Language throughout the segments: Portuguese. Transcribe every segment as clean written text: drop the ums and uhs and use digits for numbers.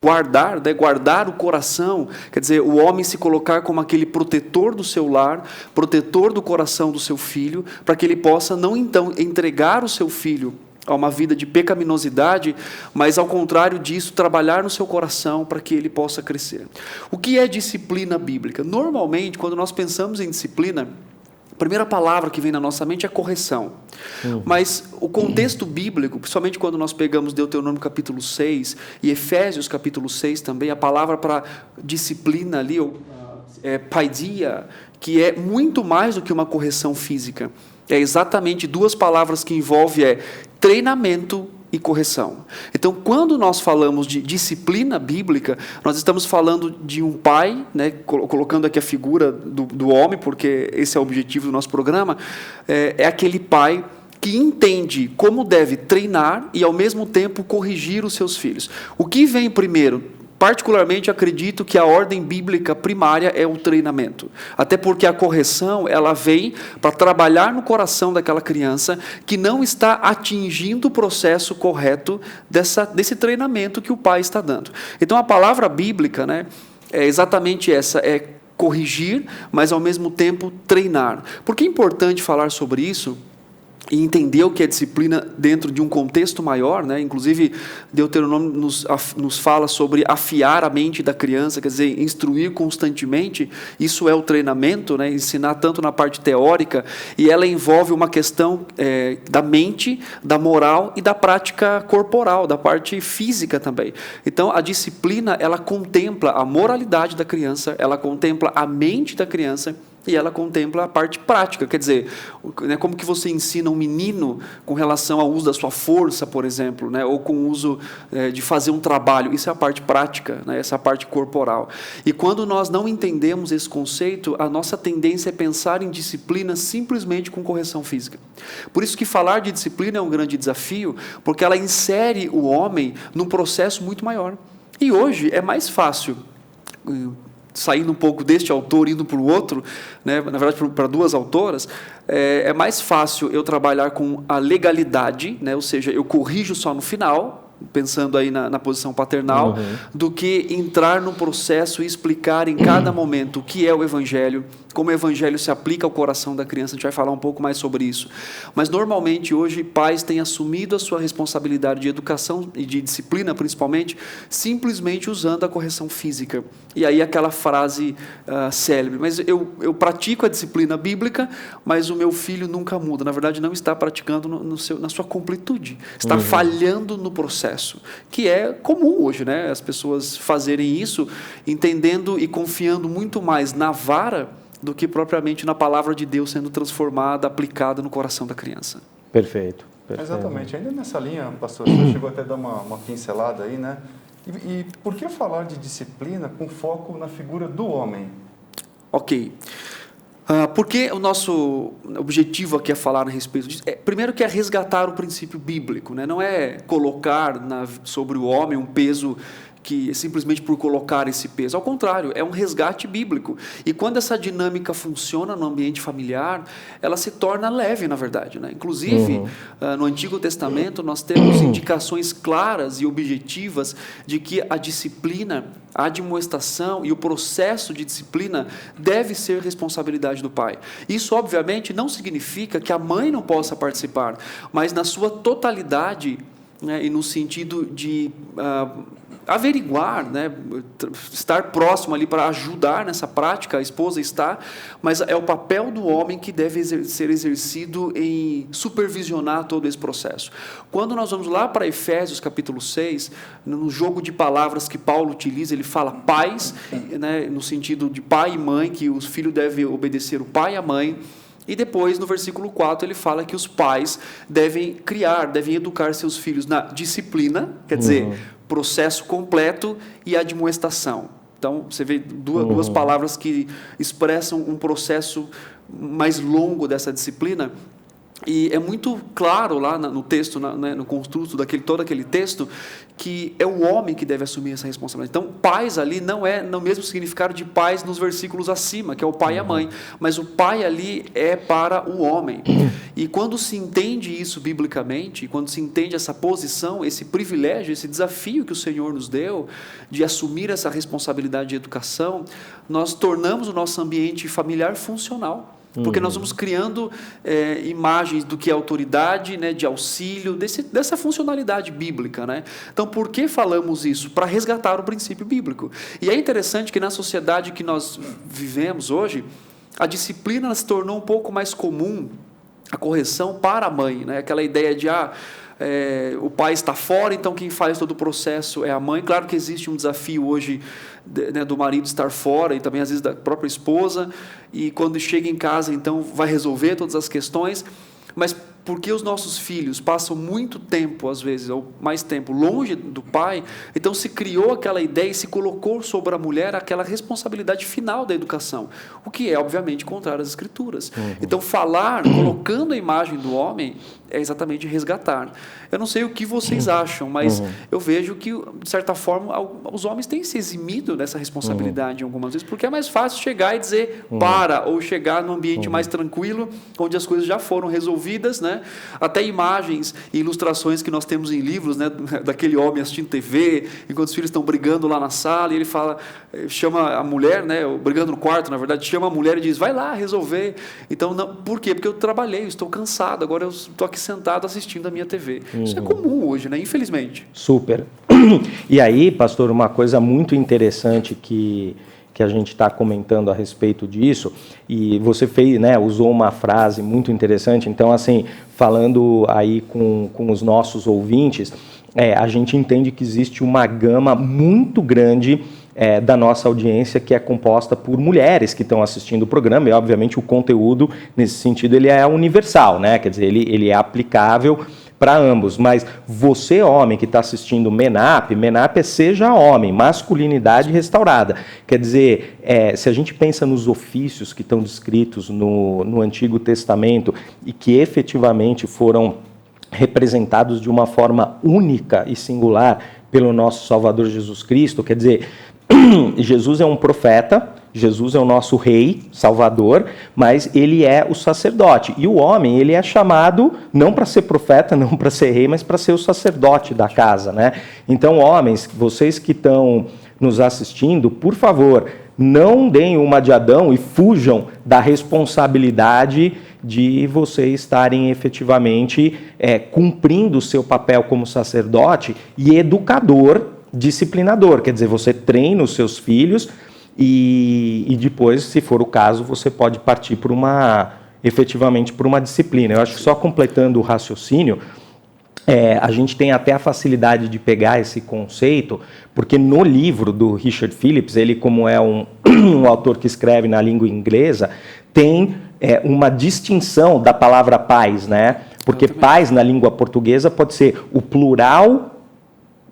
guardar, né, guardar o coração, quer dizer, o homem se colocar como aquele protetor do seu lar, protetor do coração do seu filho, para que ele possa não então entregar o seu filho a uma vida de pecaminosidade, mas ao contrário disso, trabalhar no seu coração para que ele possa crescer. O que é disciplina bíblica? Normalmente, quando nós pensamos em disciplina, a primeira palavra que vem na nossa mente é correção. Mas o contexto bíblico, principalmente quando nós pegamos Deuteronômio capítulo 6 e Efésios capítulo 6 também, a palavra para disciplina ali é paidia, que é muito mais do que uma correção física. É exatamente duas palavras que envolvem treinamento e correção. Então, quando nós falamos de disciplina bíblica, nós estamos falando de um pai, né, colocando aqui a figura do homem, porque esse é o objetivo do nosso programa, é aquele pai que entende como deve treinar e, ao mesmo tempo, corrigir os seus filhos. O que vem primeiro? Particularmente, acredito que a ordem bíblica primária é o treinamento. Até porque a correção, ela vem para trabalhar no coração daquela criança que não está atingindo o processo correto desse treinamento que o pai está dando. Então, a palavra bíblica, né, é exatamente essa, é corrigir, mas, ao mesmo tempo, treinar. Por que é importante falar sobre isso? E entender o que é disciplina dentro de um contexto maior, né? Inclusive, Deuteronômio nos fala sobre afiar a mente da criança, quer dizer, instruir constantemente. Isso é o treinamento, né? Ensinar tanto na parte teórica, e ela envolve uma questão da mente, da moral e da prática corporal, da parte física também. Então, a disciplina, ela contempla a moralidade da criança, ela contempla a mente da criança, e ela contempla a parte prática, quer dizer, né, como que você ensina um menino com relação ao uso da sua força, por exemplo, né, ou com o uso de fazer um trabalho. Isso é a parte prática, né, essa parte corporal. E quando nós não entendemos esse conceito, a nossa tendência é pensar em disciplina simplesmente com correção física. Por isso que falar de disciplina é um grande desafio, porque ela insere o homem num processo muito maior. E hoje é mais fácil, saindo um pouco deste autor, indo para o outro, né, na verdade para duas autoras, é mais fácil eu trabalhar com a legalidade, né, ou seja, eu corrijo só no final, pensando aí na posição paternal, do que entrar no processo e explicar em cada momento o que é o Evangelho, como o Evangelho se aplica ao coração da criança. A gente vai falar um pouco mais sobre isso. Mas, normalmente, hoje, pais têm assumido a sua responsabilidade de educação e de disciplina, principalmente, simplesmente usando a correção física. E aí aquela frase célebre, mas eu pratico a disciplina bíblica, mas o meu filho nunca muda. Na verdade, não está praticando na sua completude. Está falhando no processo, que é comum hoje, né? As pessoas fazerem isso, entendendo e confiando muito mais na vara do que propriamente na palavra de Deus sendo transformada, aplicada no coração da criança. Perfeito. Exatamente. Ainda nessa linha, pastor, você chegou até a dar uma pincelada aí, né? E por que falar de disciplina com foco na figura do homem? Ok. Porque o nosso objetivo aqui é falar a respeito disso. Primeiro que é resgatar o princípio bíblico, né? Não é colocar sobre o homem um peso que simplesmente por colocar esse peso. Ao contrário, é um resgate bíblico. E quando essa dinâmica funciona no ambiente familiar, ela se torna leve, na verdade, né? Inclusive, no Antigo Testamento, nós temos indicações claras e objetivas de que a disciplina, a admoestação e o processo de disciplina deve ser responsabilidade do pai. Isso, obviamente, não significa que a mãe não possa participar, mas na sua totalidade, né, e no sentido de averiguar, né, estar próximo ali para ajudar nessa prática, a esposa está, mas é o papel do homem que deve ser exercido em supervisionar todo esse processo. Quando nós vamos lá para Efésios capítulo 6, no jogo de palavras que Paulo utiliza, ele fala pais, né, no sentido de pai e mãe, que os filhos devem obedecer o pai e a mãe. E depois, no versículo 4, ele fala que os pais devem educar seus filhos na disciplina, quer dizer, processo completo, e admoestação. Então, você vê duas palavras que expressam um processo mais longo dessa disciplina. E é muito claro lá no texto, no construto todo aquele texto, que é o homem que deve assumir essa responsabilidade. Então, pais ali não é no mesmo significado de pais nos versículos acima, que é o pai e a mãe, mas o pai ali é para o homem. E quando se entende isso biblicamente, quando se entende essa posição, esse privilégio, esse desafio que o Senhor nos deu de assumir essa responsabilidade de educação, nós tornamos o nosso ambiente familiar funcional. Porque nós vamos criando imagens do que é autoridade, né, de auxílio, dessa funcionalidade bíblica. Né? Então, por que falamos isso? Para resgatar o princípio bíblico. E é interessante que na sociedade que nós vivemos hoje, a disciplina se tornou um pouco mais comum, a correção para a mãe. Né? Aquela ideia de, o pai está fora, então quem faz todo o processo é a mãe. Claro que existe um desafio hoje do marido estar fora e também às vezes da própria esposa, e quando chega em casa então vai resolver todas as questões, mas porque os nossos filhos passam muito tempo, às vezes, ou mais tempo, longe do pai, então se criou aquela ideia e se colocou sobre a mulher aquela responsabilidade final da educação, o que é, obviamente, contrário às Escrituras. Então, falar, colocando a imagem do homem, é exatamente resgatar. Eu não sei o que vocês acham, mas eu vejo que, de certa forma, os homens têm se eximido dessa responsabilidade algumas vezes, porque é mais fácil chegar e dizer para, ou chegar num ambiente mais tranquilo, onde as coisas já foram resolvidas, né? Até imagens e ilustrações que nós temos em livros, né? Daquele homem assistindo TV, enquanto os filhos estão brigando lá na sala, e ele fala, chama a mulher, né? Brigando no quarto, na verdade, chama a mulher e diz, vai lá resolver. Então, não, por quê? Porque eu trabalhei, eu estou cansado, agora eu estou aqui sentado assistindo a minha TV. Isso é comum hoje, né? Infelizmente. Super. E aí, pastor, uma coisa muito interessante que a gente está comentando a respeito disso, e você fez, né, usou uma frase muito interessante, então, assim, falando aí com os nossos ouvintes, a gente entende que existe uma gama muito grande da nossa audiência que é composta por mulheres que estão assistindo o programa, e obviamente o conteúdo, nesse sentido, ele é universal, né? Quer dizer, ele é aplicável para ambos, mas você, homem, que está assistindo MENAP é seja homem, masculinidade restaurada. Quer dizer, se a gente pensa nos ofícios que estão descritos no Antigo Testamento e que efetivamente foram representados de uma forma única e singular pelo nosso Salvador Jesus Cristo, quer dizer, Jesus é um profeta, Jesus é o nosso rei, salvador, mas ele é o sacerdote. E o homem, ele é chamado não para ser profeta, não para ser rei, mas para ser o sacerdote da casa, né? Então, homens, vocês que estão nos assistindo, por favor, não deem uma de Adão e fujam da responsabilidade de vocês estarem efetivamente cumprindo o seu papel como sacerdote e educador, disciplinador. Quer dizer, você treina os seus filhos e depois, se for o caso, você pode partir efetivamente por uma disciplina. Eu acho que só completando o raciocínio, a gente tem até a facilidade de pegar esse conceito, porque no livro do Richard Phillips, ele como é um autor que escreve na língua inglesa, tem uma distinção da palavra pais, né? Porque pais na língua portuguesa pode ser o plural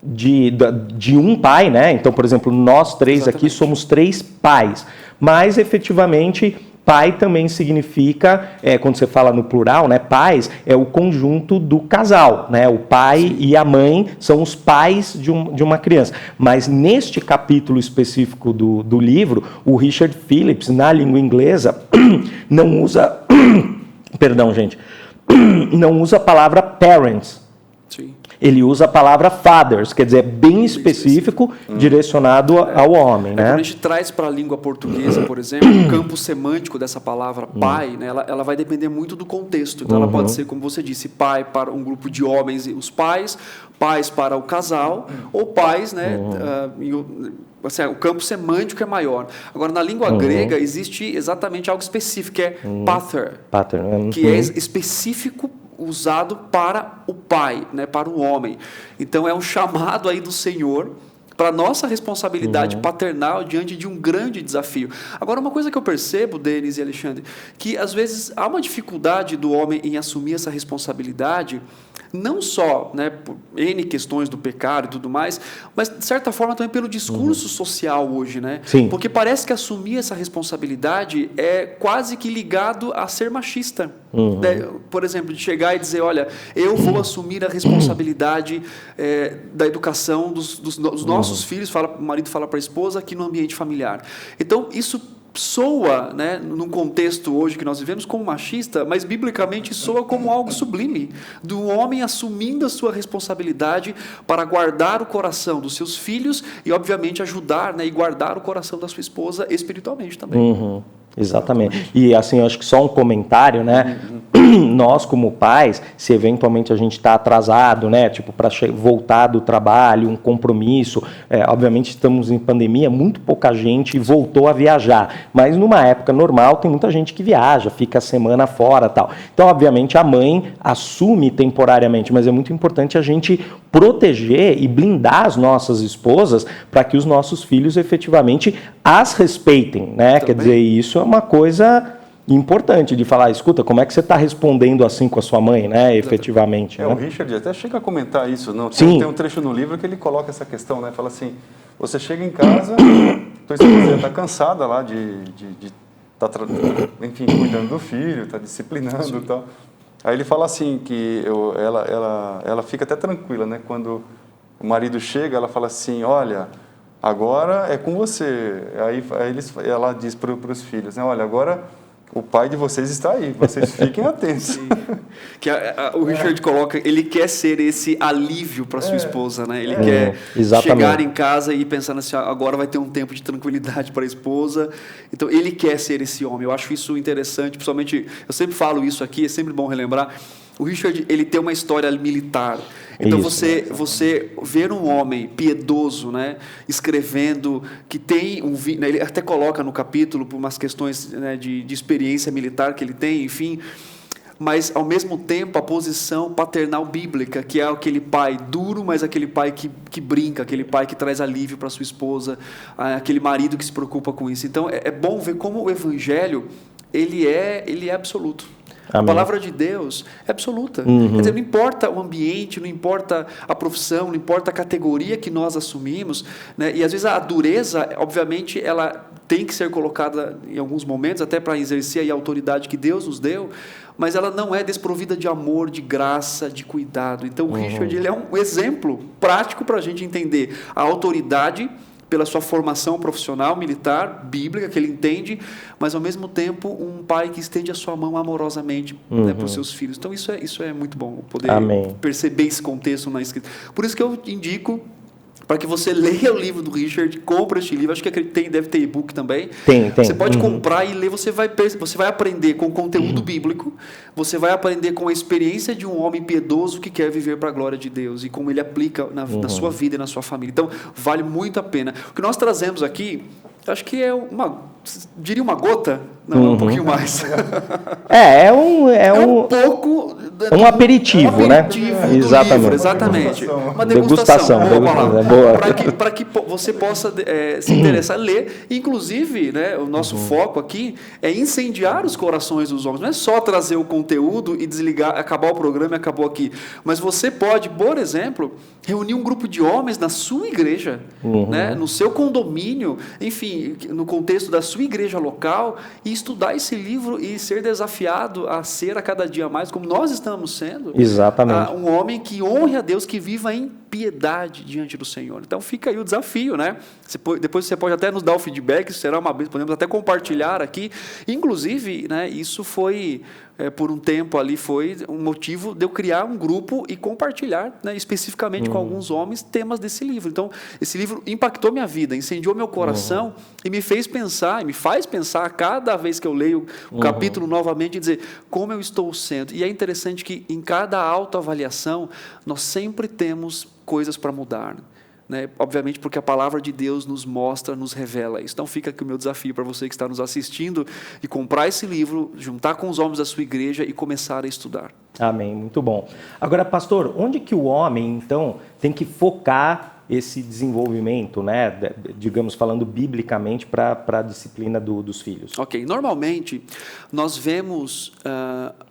de um pai, né? Então, por exemplo, nós três aqui somos 3 pais, mas efetivamente pai também significa, quando você fala no plural, né, pais é o conjunto do casal, né? O pai e a mãe são os pais de uma criança. Mas neste capítulo específico do livro, o Richard Phillips, na língua inglesa, não usa, perdão, gente, não usa a palavra parents. Sim. Ele usa a palavra fathers, quer dizer, bem específico, direcionado ao homem. Né? Quando a gente traz para a língua portuguesa, por exemplo, o campo semântico dessa palavra pai, né, ela vai depender muito do contexto. Então, ela pode ser, como você disse, pai para um grupo de homens e os pais para o casal, ou pais, né, assim, o campo semântico é maior. Agora, na língua grega, existe exatamente algo específico, que é pater, que é específico, usado para o pai, né, para o homem. Então, é um chamado aí do Senhor para a nossa responsabilidade paternal diante de um grande desafio. Agora, uma coisa que eu percebo, Denis e Alexandre, que às vezes há uma dificuldade do homem em assumir essa responsabilidade, não só, né, por N questões do pecado e tudo mais, mas de certa forma também pelo discurso social hoje, né? Sim. Porque parece que assumir essa responsabilidade é quase que ligado a ser machista. Né? Por exemplo, de chegar e dizer, olha, eu vou assumir a responsabilidade da educação dos nossos filhos, o marido fala para a esposa, aqui no ambiente familiar. Então, isso soa, né, num contexto hoje que nós vivemos, como machista, mas biblicamente soa como algo sublime, do homem assumindo a sua responsabilidade para guardar o coração dos seus filhos e, obviamente, ajudar, né, e guardar o coração da sua esposa espiritualmente também. Exatamente. E assim, eu acho que só um comentário, né? Nós, como pais, se eventualmente a gente está atrasado, né? Tipo, para voltar do trabalho, um compromisso, obviamente estamos em pandemia, muito pouca gente voltou a viajar. Mas numa época normal, tem muita gente que viaja, fica a semana fora e tal. Então, obviamente, a mãe assume temporariamente, mas é muito importante a gente proteger e blindar as nossas esposas para que os nossos filhos efetivamente as respeitem, né? Quer dizer, isso é uma coisa importante de falar, escuta, como é que você está respondendo assim com a sua mãe, né? Efetivamente. Né? O Richard até chega a comentar isso, não? Sim. Tem um trecho no livro que ele coloca essa questão, né? Fala assim, você chega em casa, tua esposa está cansada lá de enfim, cuidando do filho, está disciplinando e tal. Aí ele fala assim, que ela fica até tranquila, né? Quando o marido chega, ela fala assim, olha, agora é com você. Aí ela diz para os filhos, né? Olha, agora o pai de vocês está aí, vocês fiquem atentos. Sim. Que o Richard coloca, ele quer ser esse alívio para sua esposa, né? Ele quer chegar em casa e pensar assim, agora vai ter um tempo de tranquilidade para a esposa. Então, ele quer ser esse homem. Eu acho isso interessante, principalmente, eu sempre falo isso aqui, é sempre bom relembrar. O Richard, ele tem uma história militar. Então, você ver um homem piedoso, né, escrevendo, que tem ele até coloca no capítulo, por umas questões, né, de experiência militar que ele tem, enfim, mas, ao mesmo tempo, a posição paternal bíblica, que é aquele pai duro, mas aquele pai que brinca, aquele pai que traz alívio para sua esposa, aquele marido que se preocupa com isso. Então, é bom ver como o Evangelho, ele é absoluto. Amém. A palavra de Deus é absoluta. Quer dizer, não importa o ambiente, não importa a profissão, não importa a categoria que nós assumimos, né? E às vezes a dureza, obviamente, ela tem que ser colocada em alguns momentos, até para exercer aí a autoridade que Deus nos deu, mas ela não é desprovida de amor, de graça, de cuidado. Então, o Richard, ele é um exemplo prático para a gente entender a autoridade pela sua formação profissional, militar, bíblica, que ele entende, mas, ao mesmo tempo, um pai que estende a sua mão amorosamente, né, para os seus filhos. Então, isso é muito bom, poder perceber esse contexto na escrita. Por isso que eu indico para que você leia o livro do Richard, compre este livro, acho que deve ter e-book também. Tem. Você pode comprar e ler, você vai aprender com o conteúdo bíblico, você vai aprender com a experiência de um homem piedoso que quer viver para a glória de Deus e como ele aplica na sua vida e na sua família. Então, vale muito a pena. O que nós trazemos aqui, acho que é diria uma gota, não, um pouquinho mais. É um pouco... Um aperitivo, né? Exatamente. Livro, exatamente. Uma degustação. Para que você possa se interessar, ler. Inclusive, né, o nosso foco aqui é incendiar os corações dos homens. Não é só trazer o conteúdo e desligar, acabar o programa e acabou aqui. Mas você pode, por exemplo, reunir um grupo de homens na sua igreja, né, no seu condomínio, enfim, no contexto da sua igreja local, e estudar esse livro e ser desafiado a ser a cada dia mais, como nós estamos sendo, um homem que honre a Deus, que viva em piedade diante do Senhor. Então fica aí o desafio, né? Depois você pode até nos dar o feedback, isso será uma vez, podemos até compartilhar aqui. Inclusive, né, isso foi, por um tempo ali, foi um motivo de eu criar um grupo e compartilhar, né, especificamente com alguns homens, temas desse livro. Então, esse livro impactou minha vida, incendiou meu coração e me fez pensar, e me faz pensar cada vez que eu leio o capítulo novamente, e dizer como eu estou sendo. E é interessante que em cada autoavaliação nós sempre temos coisas para mudar, né? Obviamente porque a palavra de Deus nos mostra, nos revela isso. Então fica aqui o meu desafio para você que está nos assistindo, de comprar esse livro, juntar com os homens da sua igreja e começar a estudar. Amém, muito bom. Agora, pastor, onde que o homem então tem que focar esse desenvolvimento, né, digamos, falando biblicamente, para a disciplina dos filhos? Ok, normalmente nós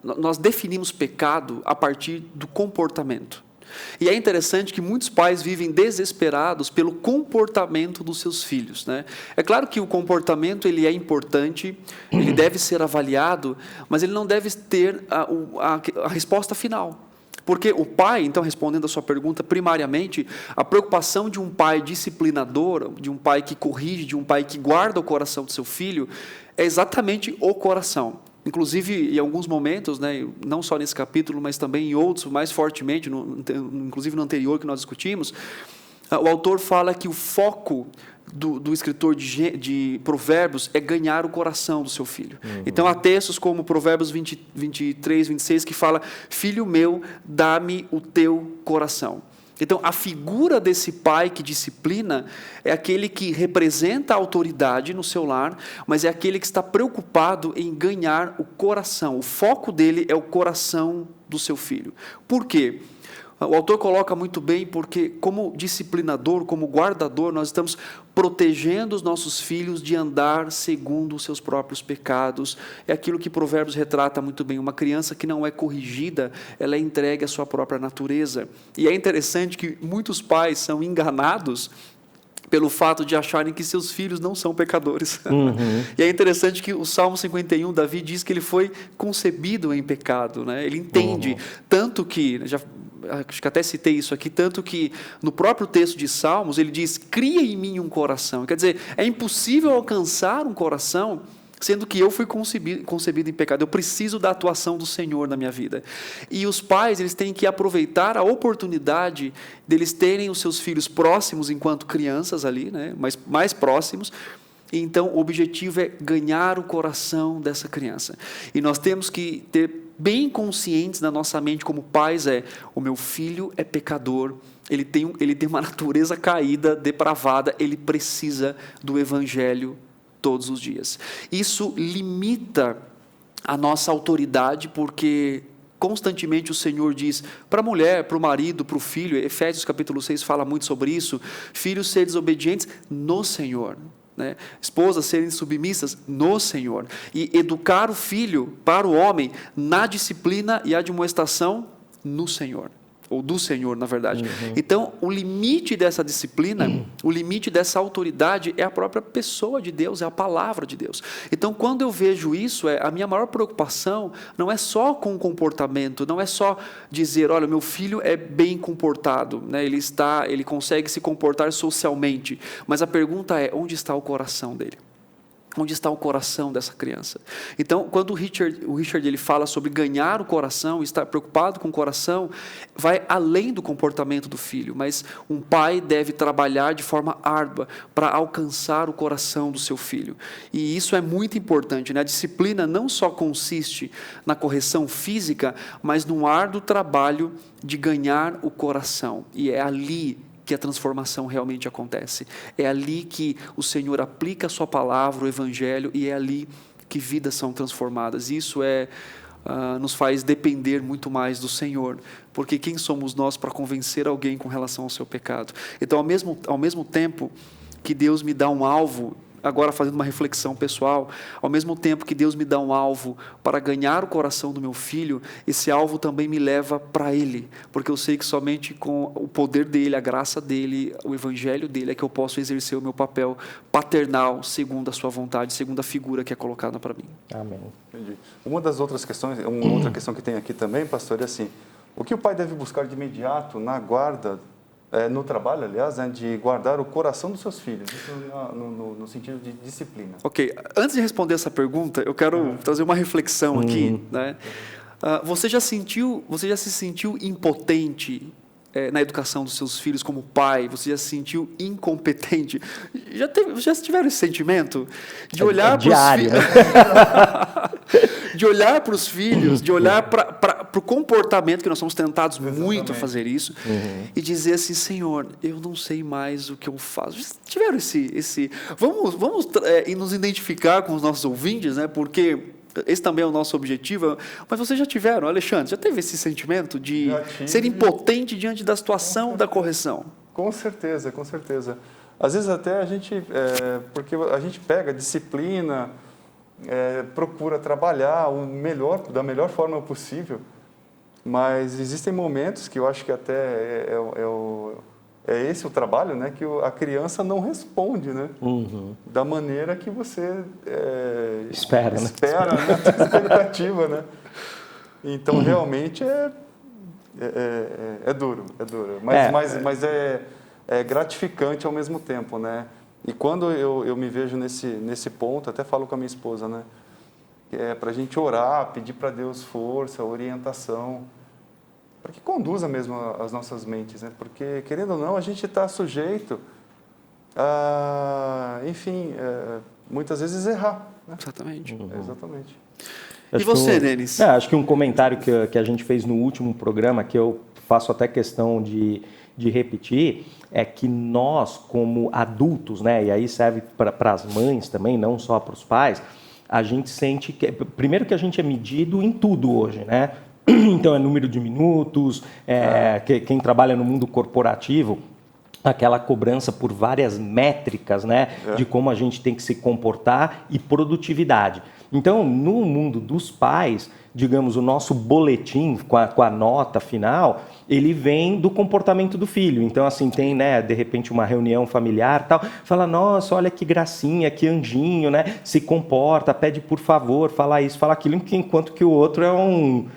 nós definimos pecado a partir do comportamento. E é interessante que muitos pais vivem desesperados pelo comportamento dos seus filhos, né? É claro que o comportamento ele é importante, ele deve ser avaliado, mas ele não deve ter a resposta final. Porque o pai, então, respondendo a sua pergunta, primariamente, a preocupação de um pai disciplinador, de um pai que corrige, de um pai que guarda o coração do seu filho, é exatamente o coração. Inclusive, em alguns momentos, né, não só nesse capítulo, mas também em outros, mais fortemente, inclusive no anterior que nós discutimos, o autor fala que o foco do escritor de Provérbios é ganhar o coração do seu filho. Então, há textos como Provérbios 23, 26, que fala: filho meu, dá-me o teu coração. Então, a figura desse pai que disciplina é aquele que representa a autoridade no seu lar, mas é aquele que está preocupado em ganhar o coração. O foco dele é o coração do seu filho. Por quê? O autor coloca muito bem, porque como disciplinador, como guardador, nós estamos protegendo os nossos filhos de andar segundo os seus próprios pecados. É aquilo que Provérbios retrata muito bem. Uma criança que não é corrigida, ela é entregue à sua própria natureza. E é interessante que muitos pais são enganados pelo fato de acharem que seus filhos não são pecadores. E é interessante que o Salmo 51, Davi diz que ele foi concebido em pecado, né? Ele entende, tanto que, acho que até citei isso aqui, tanto que no próprio texto de Salmos ele diz: cria em mim um coração. Quer dizer, é impossível alcançar um coração sendo que eu fui concebido em pecado. Eu preciso da atuação do Senhor na minha vida. E os pais, eles têm que aproveitar a oportunidade deles terem os seus filhos próximos enquanto crianças ali, né, mas mais próximos. Então, o objetivo é ganhar o coração dessa criança. E nós temos que ter bem conscientes na nossa mente como pais: o meu filho é pecador, ele tem uma natureza caída, depravada, ele precisa do Evangelho todos os dias. Isso limita a nossa autoridade, porque constantemente o Senhor diz para a mulher, para o marido, para o filho, Efésios capítulo 6 fala muito sobre isso: filhos, sedes obedientes no Senhor. Né? Esposas serem submissas no Senhor. E educar o filho para o homem na disciplina e admoestação no Senhor. Ou do Senhor, na verdade. Então, o limite dessa disciplina, o limite dessa autoridade é a própria pessoa de Deus, é a palavra de Deus. Então, quando eu vejo isso, a minha maior preocupação não é só com o comportamento, não é só dizer: olha, meu filho é bem comportado, né? Ele consegue se comportar socialmente, mas a pergunta é: onde está o coração dele? Onde está o coração dessa criança? Então, quando o Richard ele fala sobre ganhar o coração, estar preocupado com o coração, vai além do comportamento do filho, mas um pai deve trabalhar de forma árdua para alcançar o coração do seu filho. E isso é muito importante, né? A disciplina não só consiste na correção física, mas num árduo trabalho de ganhar o coração. E é ali que a transformação realmente acontece. É ali que o Senhor aplica a sua palavra, o Evangelho, e é ali que vidas são transformadas. Isso nos faz depender muito mais do Senhor, porque quem somos nós para convencer alguém com relação ao seu pecado? Então, ao mesmo tempo que Deus me dá um alvo, agora fazendo uma reflexão pessoal, ao mesmo tempo que Deus me dá um alvo para ganhar o coração do meu filho, esse alvo também me leva para Ele, porque eu sei que somente com o poder dEle, a graça dEle, o Evangelho dEle, é que eu posso exercer o meu papel paternal, segundo a sua vontade, segundo a figura que é colocada para mim. Amém. Entendi. Uma outra questão que tem aqui também, pastor, é assim: o que o pai deve buscar de imediato na guarda, no trabalho, aliás, né, de guardar o coração dos seus filhos, isso no sentido de disciplina? Ok, antes de responder essa pergunta, eu quero trazer uma reflexão aqui, né? Você já se sentiu impotente na educação dos seus filhos como pai? Você já se sentiu incompetente? Já tiveram esse sentimento de olhar para os filhos, de olhar para os filhos, de olhar para o comportamento, que nós somos tentados muito a fazer isso, e dizer assim: Senhor, eu não sei mais o que eu faço. Já tiveram esse vamos nos identificar com os nossos ouvintes, né? Porque esse também é o nosso objetivo. Mas vocês já tiveram, Alexandre, já teve esse sentimento de ser impotente diante da situação da correção? Com certeza, com certeza. Às vezes até a gente, porque a gente pega disciplina, procura trabalhar da melhor forma possível, mas existem momentos que eu acho que até é esse o trabalho, né, que a criança não responde, né, da maneira que você espera, né, a expectativa, né. Então realmente é duro, mas é gratificante ao mesmo tempo, né. E quando eu me vejo nesse ponto, até falo com a minha esposa, né, para a gente orar, pedir para Deus força, orientação, para que conduza mesmo as nossas mentes, né? Porque, querendo ou não, a gente está sujeito a, enfim, muitas vezes errar. Né? Exatamente. Exatamente. E você, Denis? Acho que um comentário que a gente fez no último programa, que eu faço até questão de repetir, é que nós, como adultos, né, e aí serve para as mães também, não só para os pais, a gente sente que, primeiro que a gente é medido em tudo hoje, né? Então, é número de minutos, quem trabalha no mundo corporativo, aquela cobrança por várias métricas, né, de como a gente tem que se comportar e produtividade. Então, no mundo dos pais, digamos, o nosso boletim com a nota final, ele vem do comportamento do filho. Então, assim, tem, né, de repente, uma reunião familiar, tal, fala, nossa, olha que gracinha, que anjinho, né, se comporta, pede por favor, fala isso, fala aquilo, enquanto que o outro é um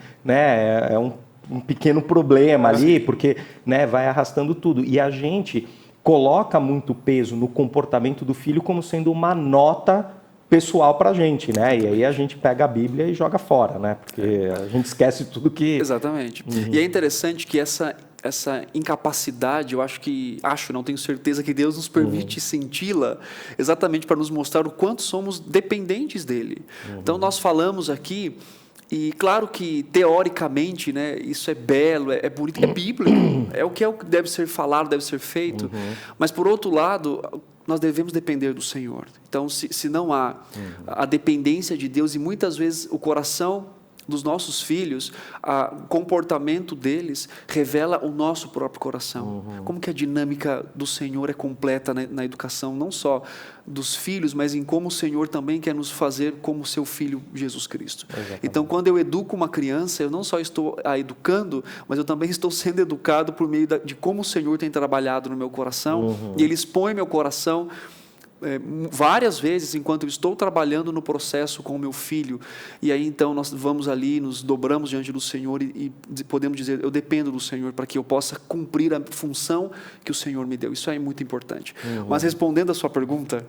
pequeno problema ali, porque, né, vai arrastando tudo. E a gente coloca muito peso no comportamento do filho como sendo uma nota pessoal para a gente, né? E aí a gente pega a Bíblia e joga fora, né? Porque a gente esquece tudo que... Exatamente. E é interessante que essa incapacidade, não tenho certeza que Deus nos permite senti-la exatamente para nos mostrar o quanto somos dependentes dele. Então, nós falamos aqui, e claro que, teoricamente, né, isso é belo, é bonito, é bíblico, é o que deve ser falado, deve ser feito, mas, por outro lado, nós devemos depender do Senhor. Então, se não há a dependência de Deus, e muitas vezes o coração dos nossos filhos, o comportamento deles revela o nosso próprio coração. Como que a dinâmica do Senhor é completa na educação, não só dos filhos, mas em como o Senhor também quer nos fazer como seu Filho Jesus Cristo. Exatamente. Então, quando eu educo uma criança, eu não só estou a educando, mas eu também estou sendo educado por meio de como o Senhor tem trabalhado no meu coração, e Ele expõe meu coração várias vezes enquanto eu estou trabalhando no processo com o meu filho, e aí então nós vamos ali, nos dobramos diante do Senhor e podemos dizer, eu dependo do Senhor para que eu possa cumprir a função que o Senhor me deu. Isso é muito importante. Mas respondendo a sua pergunta,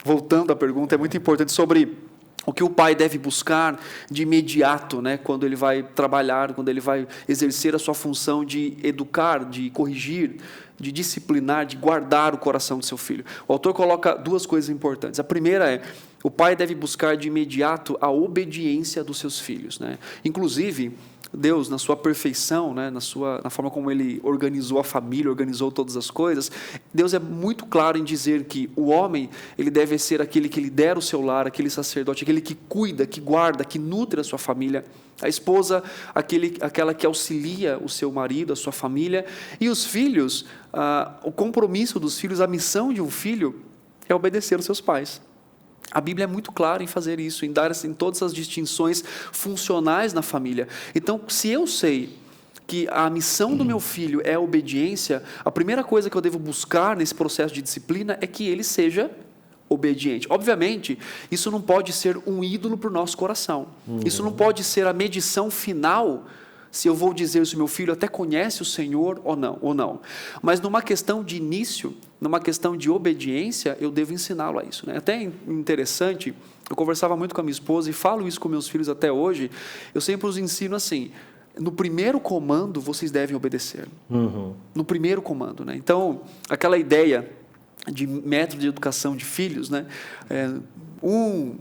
voltando à pergunta, é muito importante sobre o que o pai deve buscar de imediato, né, quando ele vai trabalhar, quando ele vai exercer a sua função de educar, de corrigir, de disciplinar, de guardar o coração do seu filho. O autor coloca duas coisas importantes. A primeira é, o pai deve buscar de imediato a obediência dos seus filhos, né? Inclusive, Deus, na sua perfeição, né, na forma como Ele organizou a família, organizou todas as coisas, Deus é muito claro em dizer que o homem, ele deve ser aquele que lidera o seu lar, aquele sacerdote, aquele que cuida, que guarda, que nutre a sua família. A esposa, aquela que auxilia o seu marido, a sua família. E os filhos, o compromisso dos filhos, a missão de um filho é obedecer aos seus pais. A Bíblia é muito clara em fazer isso, em dar assim, todas as distinções funcionais na família. Então, se eu sei que a missão do meu filho é a obediência, a primeira coisa que eu devo buscar nesse processo de disciplina é que ele seja obediente. Obviamente, isso não pode ser um ídolo para o nosso coração. Isso não pode ser a medição final, se eu vou dizer se o meu filho até conhece o Senhor ou não. Mas numa questão de início, numa questão de obediência, eu devo ensiná-lo a isso, né? Até interessante, eu conversava muito com a minha esposa e falo isso com meus filhos até hoje, eu sempre os ensino assim, no primeiro comando vocês devem obedecer. No primeiro comando, né? Então, aquela ideia de método de educação de filhos, né? 1,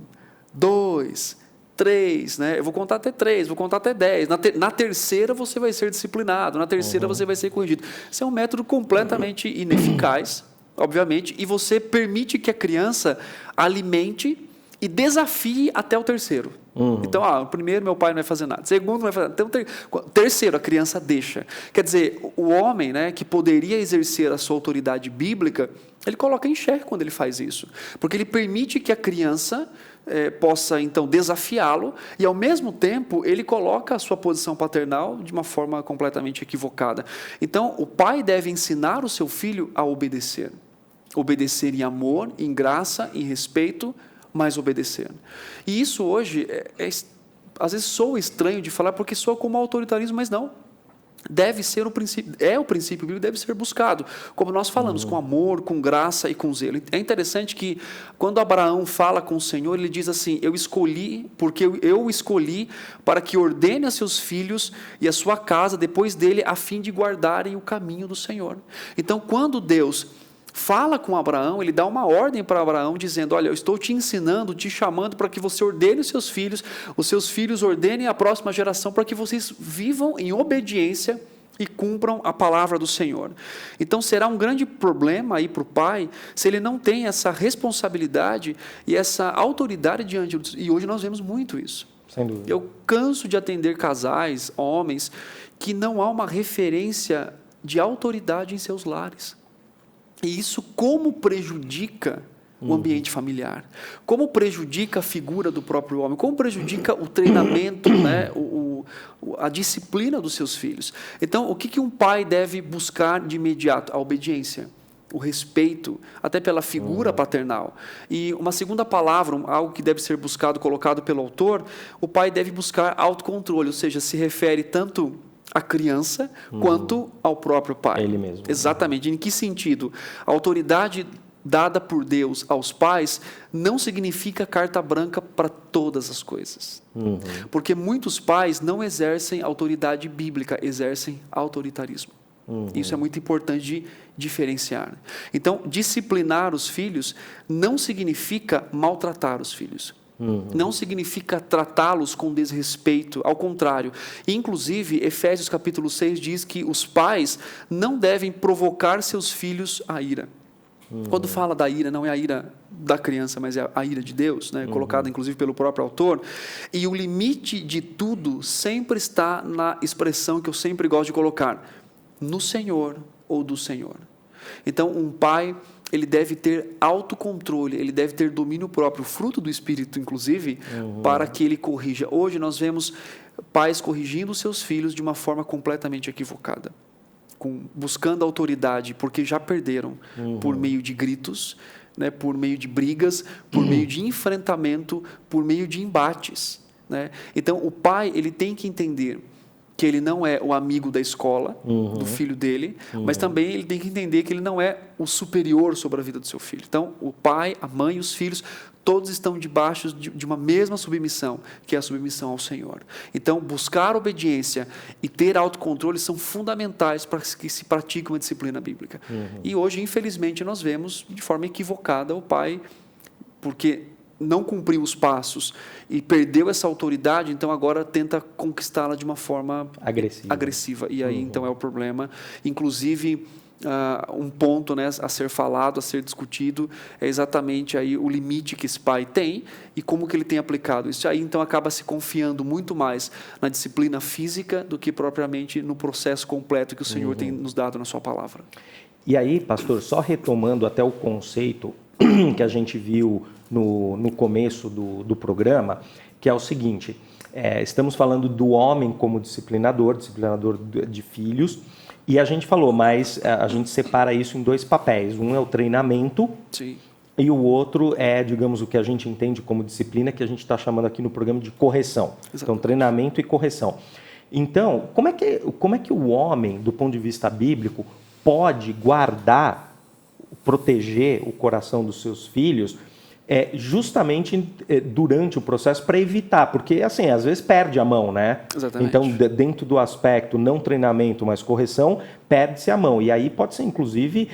2, 3, né? Eu vou contar até 3, vou contar até 10. Na terceira você vai ser disciplinado, na terceira você vai ser corrigido. Isso é um método completamente ineficaz, obviamente, e você permite que a criança alimente e desafie até o terceiro. Então, primeiro, meu pai não vai fazer nada. Segundo, não vai fazer nada. Então, terceiro, a criança deixa. Quer dizer, o homem, né, que poderia exercer a sua autoridade bíblica, ele coloca em xeque quando ele faz isso. Porque ele permite que a criança possa, então, desafiá-lo e, ao mesmo tempo, ele coloca a sua posição paternal de uma forma completamente equivocada. Então, o pai deve ensinar o seu filho a obedecer. Obedecer em amor, em graça, em respeito, mas obedecer. E isso hoje, às vezes soa estranho de falar, porque soa como autoritarismo, mas não. Deve ser o princípio bíblico, deve ser buscado, como nós falamos, com amor, com graça e com zelo. É interessante que, quando Abraão fala com o Senhor, ele diz assim: eu escolhi para que ordene a seus filhos e a sua casa depois dele, a fim de guardarem o caminho do Senhor. Então, quando Deus fala com Abraão, ele dá uma ordem para Abraão, dizendo: olha, eu estou te ensinando, te chamando para que você ordene os seus filhos ordenem a próxima geração, para que vocês vivam em obediência e cumpram a palavra do Senhor. Então, será um grande problema aí para o pai, se ele não tem essa responsabilidade e essa autoridade diante de Deus. E hoje nós vemos muito isso. Sem dúvida. Eu canso de atender casais, homens, que não há uma referência de autoridade em seus lares. E isso como prejudica o ambiente familiar, como prejudica a figura do próprio homem, como prejudica o treinamento, né, a disciplina dos seus filhos. Então, o que um pai deve buscar de imediato? A obediência, o respeito, até pela figura paternal. E uma segunda palavra, algo que deve ser buscado, colocado pelo autor, o pai deve buscar autocontrole, ou seja, se refere tanto a criança, quanto ao próprio pai. Ele mesmo. Exatamente. Em que sentido? A autoridade dada por Deus aos pais não significa carta branca para todas as coisas. Porque muitos pais não exercem autoridade bíblica, exercem autoritarismo. Isso é muito importante de diferenciar. Então, disciplinar os filhos não significa maltratar os filhos. Não significa tratá-los com desrespeito, ao contrário. Inclusive, Efésios capítulo 6 diz que os pais não devem provocar seus filhos à ira. Quando fala da ira, não é a ira da criança, mas é a ira de Deus, né? Colocada inclusive pelo próprio autor. E o limite de tudo sempre está na expressão que eu sempre gosto de colocar: no Senhor ou do Senhor. Então, um pai, ele deve ter autocontrole, ele deve ter domínio próprio, fruto do Espírito, inclusive, para que ele corrija. Hoje nós vemos pais corrigindo seus filhos de uma forma completamente equivocada, buscando autoridade, porque já perderam por meio de gritos, né, por meio de brigas, por meio de enfrentamento, por meio de embates. Né? Então, o pai, ele tem que entender que ele não é o amigo da escola, do filho dele, mas também ele tem que entender que ele não é o superior sobre a vida do seu filho. Então, o pai, a mãe e os filhos, todos estão debaixo de uma mesma submissão, que é a submissão ao Senhor. Então, buscar obediência e ter autocontrole são fundamentais para que se pratique uma disciplina bíblica. E hoje, infelizmente, nós vemos de forma equivocada o pai, porque não cumpriu os passos e perdeu essa autoridade, então agora tenta conquistá-la de uma forma agressiva. E aí, então, é o problema. Inclusive, um ponto, né, a ser falado, a ser discutido, é exatamente aí o limite que esse pai tem e como que ele tem aplicado. Isso aí, então, acaba se confiando muito mais na disciplina física do que propriamente no processo completo que o Senhor tem nos dado na sua palavra. E aí, pastor, só retomando até o conceito que a gente viu no começo do programa, que é o seguinte: estamos falando do homem como disciplinador de filhos, e a gente falou, mas a gente separa isso em dois papéis. Um é o treinamento. Sim. E o outro é, digamos, o que a gente entende como disciplina, que a gente está chamando aqui no programa de correção. Exatamente. Então, treinamento e correção. Então, como é que o homem, do ponto de vista bíblico, pode guardar, proteger o coração dos seus filhos justamente durante o processo, para evitar, porque assim, às vezes perde a mão, né? Exatamente. Então, dentro do aspecto não treinamento, mas correção, perde-se a mão. E aí pode ser, inclusive,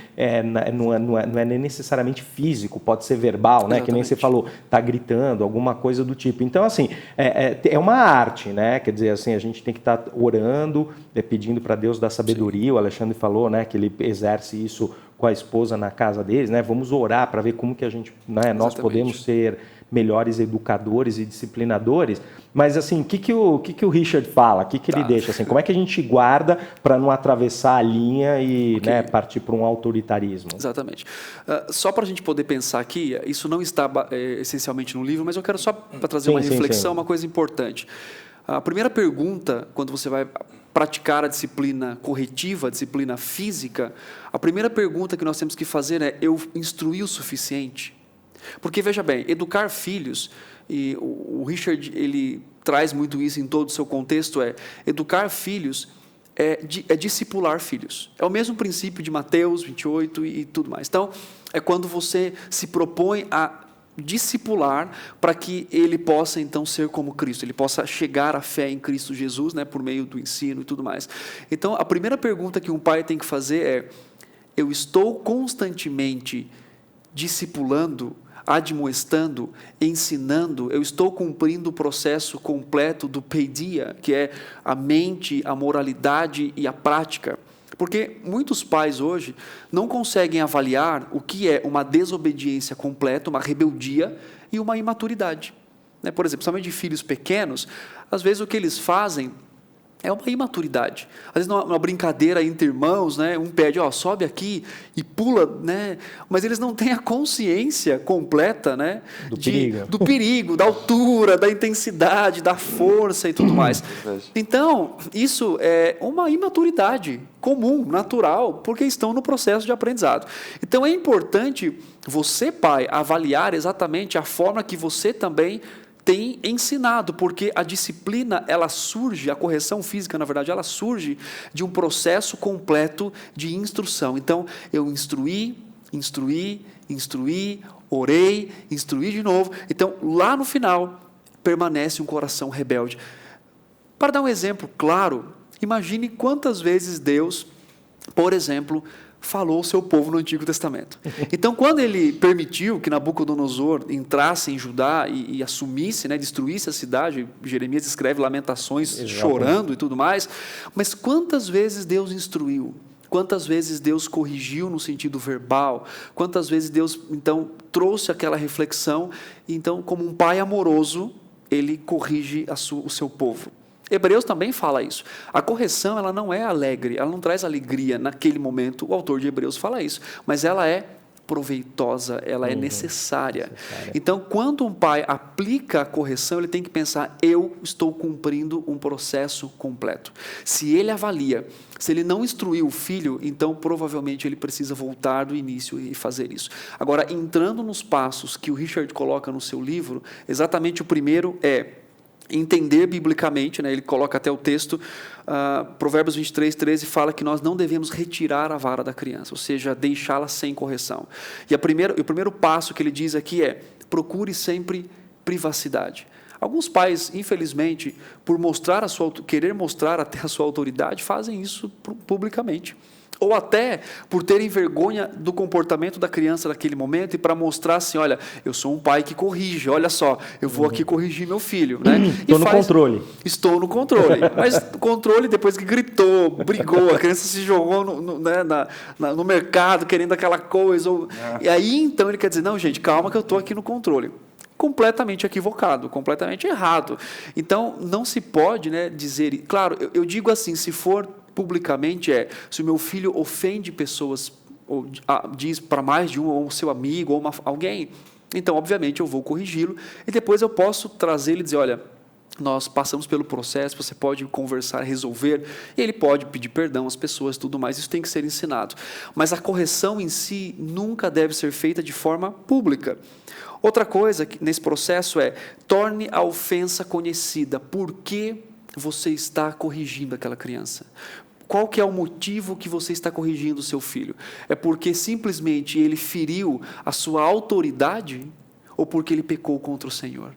não é nem necessariamente físico, pode ser verbal, né? Exatamente. Que nem você falou, tá gritando, alguma coisa do tipo. Então, assim, é uma arte, né? Quer dizer, assim, a gente tem que estar orando, pedindo para Deus dar sabedoria. Sim. O Alexandre falou, né, que ele exerce isso com a esposa na casa deles, né? Vamos orar para ver como que a gente, né, nós podemos ser melhores educadores e disciplinadores. Mas assim, o que o Richard fala? O que ele deixa? Assim, como é que a gente guarda para não atravessar a linha e né, partir para um autoritarismo? Exatamente. Só para a gente poder pensar aqui, isso não está essencialmente no livro, mas eu quero só para trazer uma reflexão, uma coisa importante. A primeira pergunta, quando você vai praticar a disciplina corretiva, a disciplina física, a primeira pergunta que nós temos que fazer é: eu instruí o suficiente? Porque, veja bem, educar filhos, e o Richard ele traz muito isso em todo o seu contexto, educar filhos é discipular filhos. É o mesmo princípio de Mateus 28 e tudo mais. Então, é quando você se propõe a discipular para que ele possa, então, ser como Cristo, ele possa chegar à fé em Cristo Jesus, né, por meio do ensino e tudo mais. Então, a primeira pergunta que um pai tem que fazer é: eu estou constantemente discipulando, admoestando, ensinando, eu estou cumprindo o processo completo do paideia, que é a mente, a moralidade e a prática. Porque muitos pais hoje não conseguem avaliar o que é uma desobediência completa, uma rebeldia e uma imaturidade. Por exemplo, principalmente de filhos pequenos, às vezes o que eles fazem é uma imaturidade. Às vezes, numa brincadeira entre irmãos, né, um pede, sobe aqui e pula, né, mas eles não têm a consciência completa, né, do perigo, da altura, da intensidade, da força e tudo mais. Então, isso é uma imaturidade comum, natural, porque estão no processo de aprendizado. Então, é importante você, pai, avaliar exatamente a forma que você também tem ensinado, porque a disciplina, ela surge, a correção física, na verdade, ela surge de um processo completo de instrução. Então, eu instruí, orei, instruí de novo. Então, lá no final, permanece um coração rebelde. Para dar um exemplo claro, imagine quantas vezes Deus, por exemplo, falou ao seu povo no Antigo Testamento. Então, quando ele permitiu que Nabucodonosor entrasse em Judá e assumisse, né, destruísse a cidade, Jeremias escreve Lamentações chorando e tudo mais, mas quantas vezes Deus instruiu? Quantas vezes Deus corrigiu no sentido verbal? Quantas vezes Deus, então, trouxe aquela reflexão? Então, como um pai amoroso, ele corrige o seu povo. Hebreus também fala isso. A correção, ela não é alegre, ela não traz alegria naquele momento. O autor de Hebreus fala isso, mas ela é proveitosa, ela é necessária. Então, quando um pai aplica a correção, ele tem que pensar: eu estou cumprindo um processo completo. Se ele avalia, se ele não instruiu o filho, então provavelmente ele precisa voltar do início e fazer isso. Agora, entrando nos passos que o Richard coloca no seu livro, exatamente o primeiro é entender biblicamente, né? Ele coloca até o texto, Provérbios 23:13 fala que nós não devemos retirar a vara da criança, ou seja, deixá-la sem correção. E o primeiro passo que ele diz aqui é: procure sempre privacidade. Alguns pais, infelizmente, por querer mostrar até a sua autoridade, fazem isso publicamente. Ou até por terem vergonha do comportamento da criança naquele momento e para mostrar assim: olha, eu sou um pai que corrige, olha só, eu vou aqui corrigir meu filho. Né? Estou no controle. Estou no controle. Mas controle depois que gritou, brigou, a criança se jogou no mercado querendo aquela coisa. E aí então ele quer dizer: não, gente, calma que eu estou aqui no controle. Completamente equivocado, completamente errado. Então, não se pode, né, dizer... Claro, eu digo assim, se for publicamente, se o meu filho ofende pessoas, ou diz para mais de um, ou seu amigo, ou alguém, então, obviamente, eu vou corrigi-lo, e depois eu posso trazer ele e dizer: olha, nós passamos pelo processo, você pode conversar, resolver, e ele pode pedir perdão às pessoas e tudo mais, isso tem que ser ensinado. Mas a correção em si nunca deve ser feita de forma pública. Outra coisa nesse processo torne a ofensa conhecida. Por que você está corrigindo aquela criança? Qual que é o motivo que você está corrigindo o seu filho? É porque simplesmente ele feriu a sua autoridade ou porque ele pecou contra o Senhor?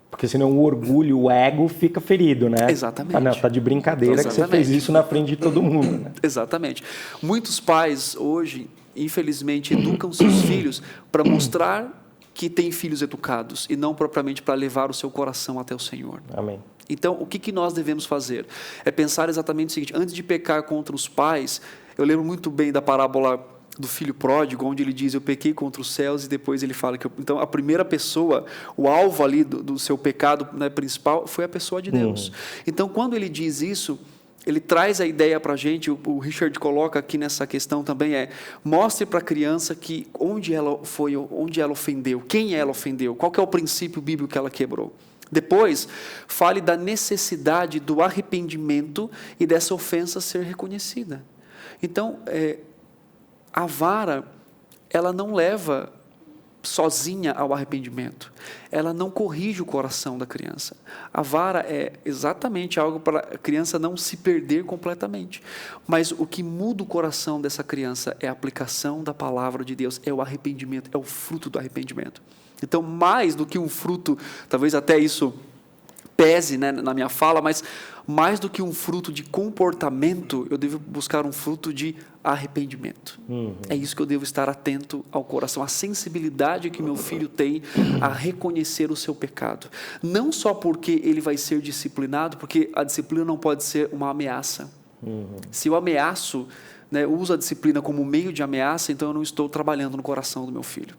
Porque senão o orgulho, o ego fica ferido, né? Exatamente. Não, tá de brincadeira que você fez isso na frente de todo mundo. Né? Exatamente. Muitos pais hoje, infelizmente, educam seus filhos para mostrar que têm filhos educados e não propriamente para levar o seu coração até o Senhor. Amém. Então, o que nós devemos fazer? É pensar exatamente o seguinte: antes de pecar contra os pais, eu lembro muito bem da parábola do filho pródigo, onde ele diz, eu pequei contra os céus, e depois ele fala que... Então, a primeira pessoa, o alvo ali do seu pecado, né, principal, foi a pessoa de Deus. Então, quando ele diz isso, ele traz a ideia para a gente, o Richard coloca aqui nessa questão também, mostre para a criança que onde ela ofendeu, quem ela ofendeu, qual que é o princípio bíblico que ela quebrou. Depois, fale da necessidade do arrependimento e dessa ofensa ser reconhecida. Então, a vara, ela não leva sozinha ao arrependimento. Ela não corrige o coração da criança. A vara é exatamente algo para a criança não se perder completamente. Mas o que muda o coração dessa criança é a aplicação da palavra de Deus, é o arrependimento, é o fruto do arrependimento. Então, mais do que um fruto, talvez até isso pese, né, na minha fala, mas mais do que um fruto de comportamento, eu devo buscar um fruto de arrependimento. É isso que eu devo estar atento ao coração, a sensibilidade que meu filho tem a reconhecer o seu pecado. Não só porque ele vai ser disciplinado, porque a disciplina não pode ser uma ameaça. Se eu ameaço, né, uso a disciplina como meio de ameaça, então eu não estou trabalhando no coração do meu filho.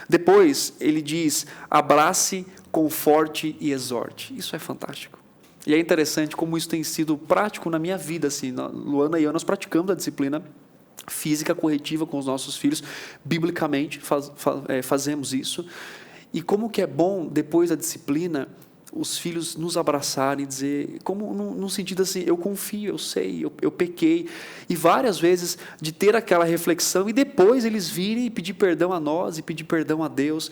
Depois, ele diz, abrace, conforte e exorte. Isso é fantástico. E é interessante como isso tem sido prático na minha vida. Assim, Luana e eu, nós praticamos a disciplina física corretiva com os nossos filhos. Biblicamente, fazemos isso. E como que é bom, depois da disciplina, os filhos nos abraçarem e dizer, como num sentido assim, eu confio, eu sei, eu pequei. E várias vezes de ter aquela reflexão e depois eles virem e pedir perdão a nós e pedir perdão a Deus.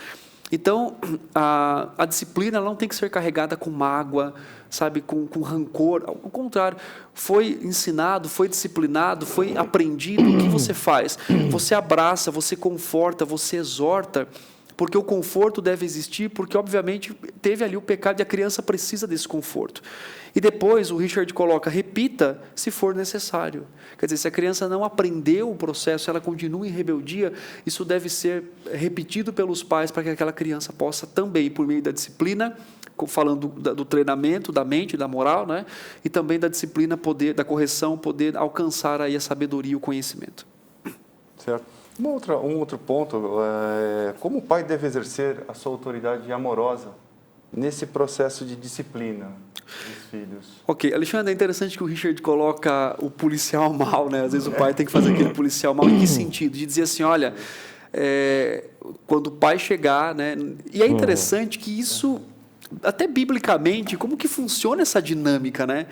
Então, a disciplina não tem que ser carregada com mágoa, sabe, com rancor. Ao contrário, foi ensinado, foi disciplinado, foi aprendido. O que você faz? Você abraça, você conforta, você exorta, porque o conforto deve existir, porque obviamente teve ali o pecado e a criança precisa desse conforto. E depois o Richard coloca, repita se for necessário. Quer dizer, se a criança não aprendeu o processo, ela continua em rebeldia, isso deve ser repetido pelos pais para que aquela criança possa também, por meio da disciplina, falando do treinamento, da mente, da moral, né? E também da disciplina, da correção, poder alcançar aí a sabedoria e o conhecimento. Certo. Um outro ponto, como o pai deve exercer a sua autoridade amorosa nesse processo de disciplina dos filhos? Ok, Alexandre, é interessante que o Richard coloca o policial mal, né? Às vezes o pai tem que fazer aquele policial mal. Em que sentido? De dizer assim, olha, quando o pai chegar, né? E é interessante que isso, até biblicamente, como que funciona essa dinâmica, né?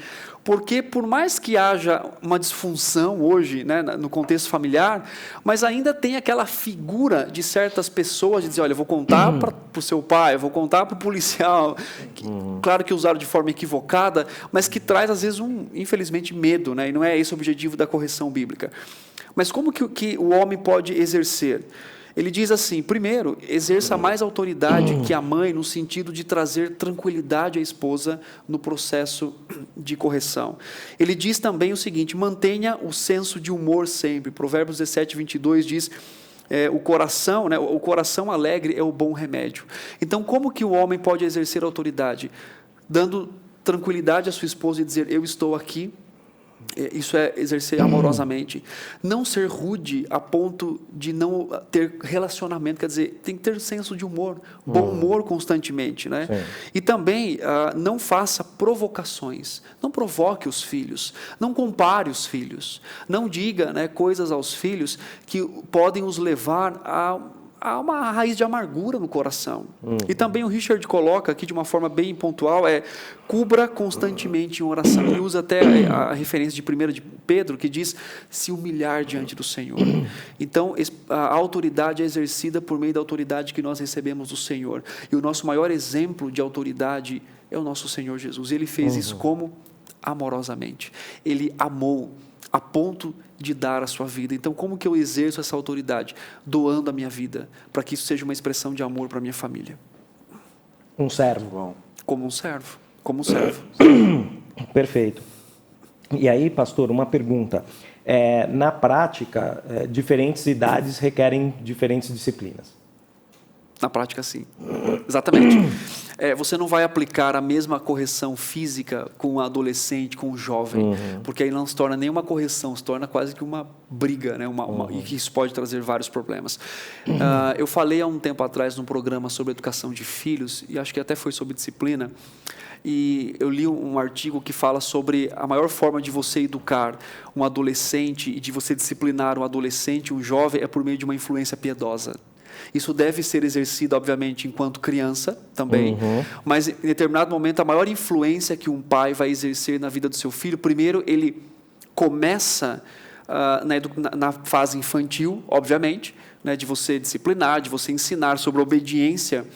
Porque por mais que haja uma disfunção hoje, né, no contexto familiar, mas ainda tem aquela figura de certas pessoas de dizer, olha, eu vou contar para o seu pai, eu vou contar para o policial, claro que usaram de forma equivocada, mas que traz às vezes infelizmente, medo, né? E não é esse o objetivo da correção bíblica. Mas como que o homem pode exercer? Ele diz assim, primeiro, exerça mais autoridade que a mãe no sentido de trazer tranquilidade à esposa no processo de correção. Ele diz também o seguinte, mantenha o senso de humor sempre. Provérbios 17, 22 diz, o coração, né, o coração alegre é o bom remédio. Então, como que o homem pode exercer autoridade? Dando tranquilidade à sua esposa e dizer, eu estou aqui. Isso é exercer amorosamente. Não ser rude a ponto de não ter relacionamento, quer dizer, tem que ter senso de humor, bom humor constantemente, né? E também não faça provocações, não provoque os filhos, não compare os filhos, não diga, né, coisas aos filhos que podem os levar há uma raiz de amargura no coração. E também o Richard coloca aqui de uma forma bem pontual, cubra constantemente em oração. Ele usa até a referência de 1 de Pedro, que diz, se humilhar diante do Senhor. Então, a autoridade é exercida por meio da autoridade que nós recebemos do Senhor. E o nosso maior exemplo de autoridade é o nosso Senhor Jesus. Ele fez isso como? Amorosamente. Ele amou a ponto de dar a sua vida. Então, como que eu exerço essa autoridade? Doando a minha vida, para que isso seja uma expressão de amor para a minha família. Um servo. Como um servo. Como um servo. Perfeito. E aí, pastor, uma pergunta. Na prática, diferentes idades requerem diferentes disciplinas. Na prática, sim. Exatamente. Você não vai aplicar a mesma correção física com um adolescente, com um jovem, porque aí não se torna nenhuma correção, se torna quase que uma briga, né? E que isso pode trazer vários problemas. Eu falei há um tempo atrás num programa sobre educação de filhos, e acho que até foi sobre disciplina, e eu li um artigo que fala sobre a maior forma de você educar um adolescente e de você disciplinar um adolescente, um jovem, é por meio de uma influência piedosa. Isso deve ser exercido, obviamente, enquanto criança também, mas em determinado momento, a maior influência que um pai vai exercer na vida do seu filho, primeiro, ele começa na fase infantil, obviamente, né, de você disciplinar, de você ensinar sobre obediência,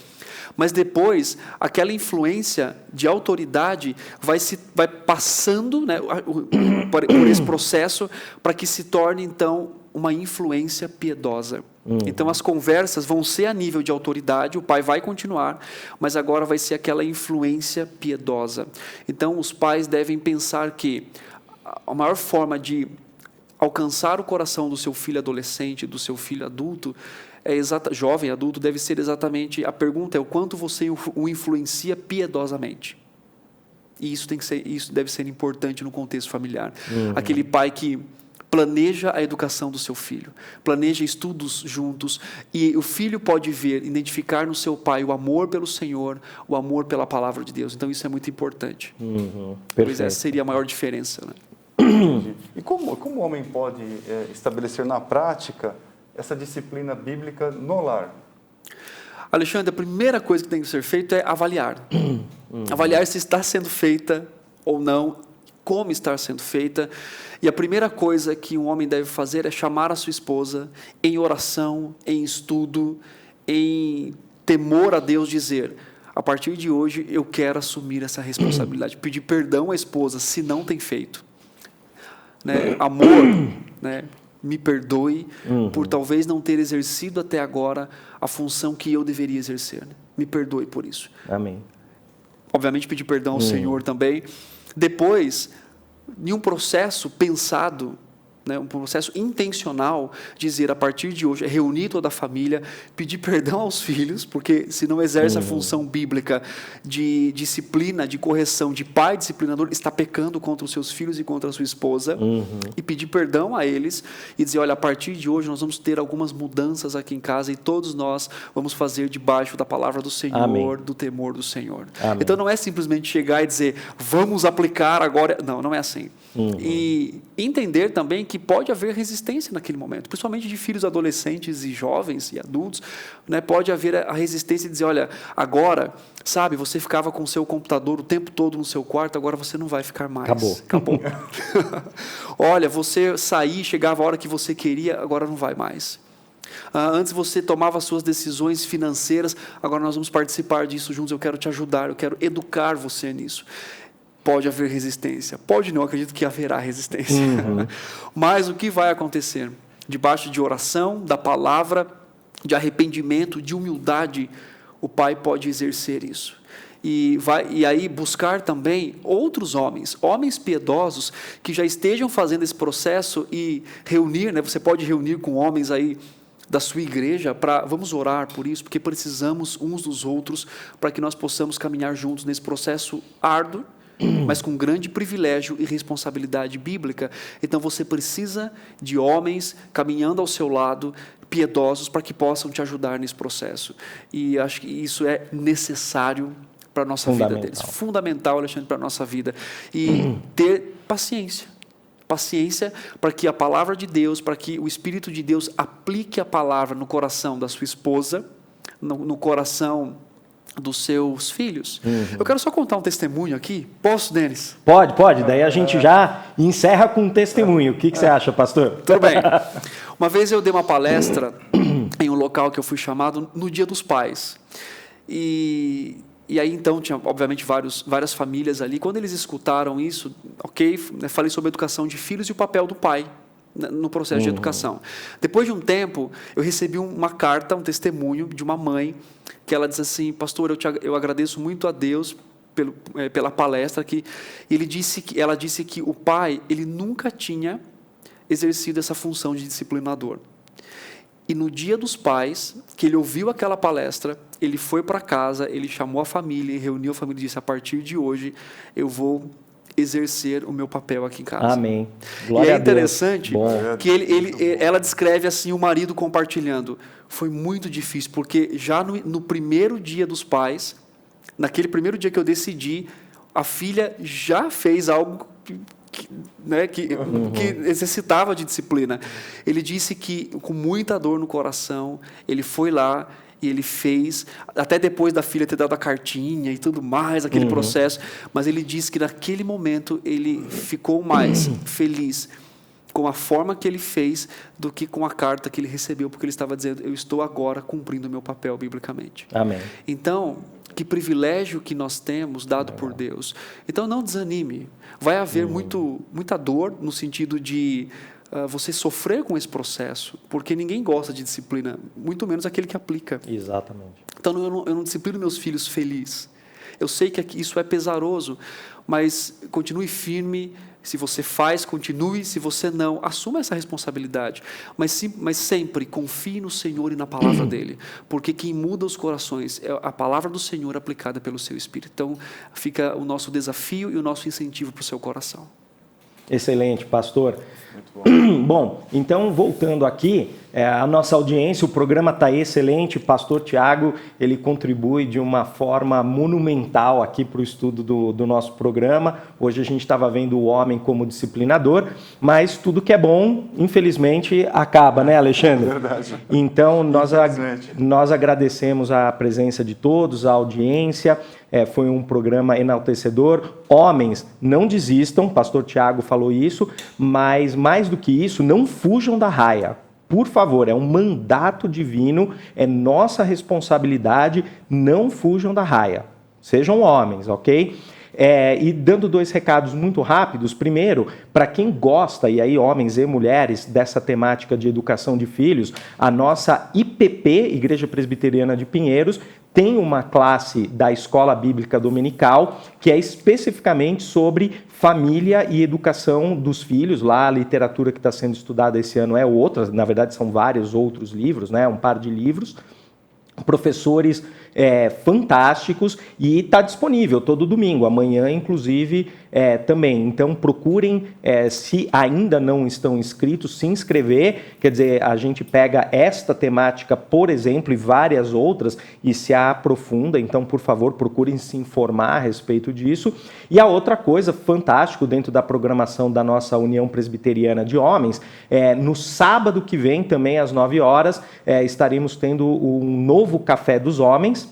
mas depois, aquela influência de autoridade vai passando, né, por esse processo para que se torne, então, uma influência piedosa. Então, as conversas vão ser a nível de autoridade, o pai vai continuar, mas agora vai ser aquela influência piedosa. Então, os pais devem pensar que a maior forma de alcançar o coração do seu filho adolescente, do seu filho adulto, jovem, adulto, deve ser exatamente, a pergunta é o quanto você o influencia piedosamente. E isso deve ser importante no contexto familiar. Aquele pai que planeja a educação do seu filho, planeja estudos juntos, e o filho pode identificar no seu pai o amor pelo Senhor, o amor pela palavra de Deus. Então, isso é muito importante. Pois essa seria a maior diferença, né? E como o homem pode estabelecer na prática essa disciplina bíblica no lar? Alexandre, a primeira coisa que tem que ser feita é avaliar. Avaliar se está sendo feita ou não, como está sendo feita. E a primeira coisa que um homem deve fazer é chamar a sua esposa em oração, em estudo, em temor a Deus, dizer: a partir de hoje eu quero assumir essa responsabilidade, pedir perdão à esposa se não tem feito. Né? Amor, né? Me perdoe por talvez não ter exercido até agora a função que eu deveria exercer. Né? Me perdoe por isso. Amém. Obviamente pedir perdão ao Senhor também. Depois, em um processo pensado, né, um processo intencional, dizer a partir de hoje, reunir toda a família, pedir perdão aos filhos, porque se não exerce a função bíblica de disciplina, de correção, de pai disciplinador, está pecando contra os seus filhos e contra a sua esposa, e pedir perdão a eles, e dizer: olha, a partir de hoje nós vamos ter algumas mudanças aqui em casa, e todos nós vamos fazer debaixo da palavra do Senhor, Amém. Do temor do Senhor. Amém. Então não é simplesmente chegar e dizer: vamos aplicar agora. Não é assim. E entender também que pode haver resistência naquele momento, principalmente de filhos adolescentes e jovens e adultos, né? Pode haver a resistência de dizer: olha, agora, sabe, você ficava com o seu computador o tempo todo no seu quarto, agora você não vai ficar mais. Acabou. Olha, você sair, chegava a hora que você queria, agora não vai mais. Antes você tomava as suas decisões financeiras, agora nós vamos participar disso juntos, eu quero te ajudar, eu quero educar você nisso. Pode haver resistência, pode não, acredito que haverá resistência. Mas o que vai acontecer? Debaixo de oração, da palavra, de arrependimento, de humildade, o pai pode exercer isso. E aí buscar também outros homens piedosos, que já estejam fazendo esse processo e reunir, né? Você pode reunir com homens aí da sua igreja, vamos orar por isso, porque precisamos uns dos outros, para que nós possamos caminhar juntos nesse processo árduo, mas com grande privilégio e responsabilidade bíblica. Então você precisa de homens caminhando ao seu lado, piedosos, para que possam te ajudar nesse processo. E acho que isso é necessário para a nossa vida deles. Fundamental, Alexandre, para a nossa vida. E ter paciência para que a palavra de Deus, para que o Espírito de Deus aplique a palavra no coração da sua esposa, no coração dos seus filhos. Eu quero só contar um testemunho aqui. Posso, Denis? Pode. Daí a gente já encerra com um testemunho. O que você acha, pastor? Tudo bem. Uma vez eu dei uma palestra em um local que eu fui chamado no Dia dos Pais. E aí, então, tinha, obviamente, várias famílias ali. Quando eles escutaram isso, falei sobre a educação de filhos e o papel do pai no processo de educação. Depois de um tempo, eu recebi uma carta, um testemunho de uma mãe, que ela diz assim: pastor, eu agradeço muito a Deus pela palestra, ela disse que o pai, ele nunca tinha exercido essa função de disciplinador. E no Dia dos Pais, que ele ouviu aquela palestra, ele foi para casa, ele chamou a família, reuniu a família e disse: a partir de hoje eu vou exercer o meu papel aqui em casa. Amém. Glória e é interessante que Bom. ela descreve assim o marido compartilhando. Foi muito difícil, porque já no primeiro Dia dos Pais, naquele primeiro dia que eu decidi, a filha já fez algo que necessitava de disciplina. Ele disse que, com muita dor no coração, ele foi lá e ele fez, até depois da filha ter dado a cartinha e tudo mais, aquele processo, mas ele disse que naquele momento ele ficou mais feliz com a forma que ele fez do que com a carta que ele recebeu, porque ele estava dizendo: eu estou agora cumprindo o meu papel biblicamente. Amém. Então, que privilégio que nós temos dado por Deus. Então, não desanime. Vai haver muita dor no sentido de você sofrer com esse processo, porque ninguém gosta de disciplina, muito menos aquele que aplica. Exatamente. Então, eu não disciplino meus filhos felizes. Eu sei que isso é pesaroso, mas continue firme. Se você faz, continue. Se você não, assuma essa responsabilidade. Mas sempre confie no Senhor e na palavra dEle. Porque quem muda os corações é a palavra do Senhor aplicada pelo seu Espírito. Então, fica o nosso desafio e o nosso incentivo para o seu coração. Excelente, pastor. Muito bom. Bom, então, voltando aqui, a nossa audiência, o programa está excelente. O pastor Tiago, ele contribui de uma forma monumental aqui para o estudo do nosso programa. Hoje a gente estava vendo o homem como disciplinador, mas tudo que é bom, infelizmente, acaba, né, Alexandre? Verdade. Então, nós agradecemos a presença de todos, a audiência. Foi um programa enaltecedor. Homens, não desistam, pastor Tiago falou isso, mas mais do que isso, não fujam da raia. Por favor, é um mandato divino, é nossa responsabilidade, não fujam da raia. Sejam homens, ok? E dando 2 recados muito rápidos. Primeiro, para quem gosta, e aí homens e mulheres, dessa temática de educação de filhos, a nossa IPP, Igreja Presbiteriana de Pinheiros, tem uma classe da Escola Bíblica Dominical que é especificamente sobre família e educação dos filhos. Lá a literatura que está sendo estudada esse ano é outra, na verdade são vários outros livros, né? Um par de livros. Professores fantásticos, e está disponível todo domingo, amanhã inclusive também. Então procurem, se ainda não estão inscritos, se inscrever. Quer dizer, a gente pega esta temática, por exemplo, e várias outras e se aprofunda. Então, por favor, procurem se informar a respeito disso. E a outra coisa, fantástico, dentro da programação da nossa União Presbiteriana de Homens, no sábado que vem, também às 9 horas, estaremos tendo um novo Café dos Homens.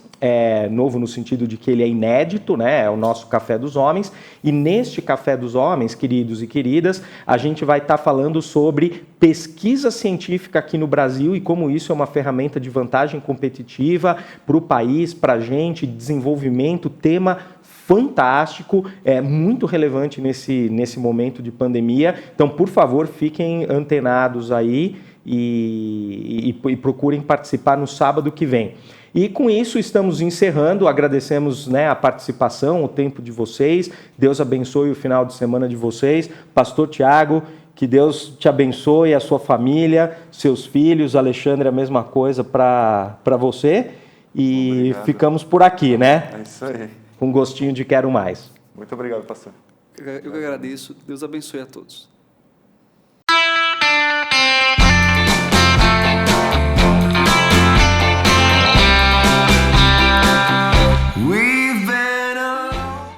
Novo no sentido de que ele é inédito, né? É o nosso Café dos Homens. E neste Café dos Homens, queridos e queridas, a gente vai estar falando sobre pesquisa científica aqui no Brasil e como isso é uma ferramenta de vantagem competitiva para o país, para a gente, desenvolvimento, tema fantástico, muito relevante nesse momento de pandemia. Então, por favor, fiquem antenados aí e procurem participar no sábado que vem. E com isso estamos encerrando, agradecemos, né, a participação, o tempo de vocês. Deus abençoe o final de semana de vocês. Pastor Tiago, que Deus te abençoe, a sua família, seus filhos. Alexandre, a mesma coisa para você. E obrigado. Ficamos por aqui, né? É isso aí. Com gostinho de quero mais. Muito obrigado, pastor. Eu que agradeço. Deus abençoe a todos. We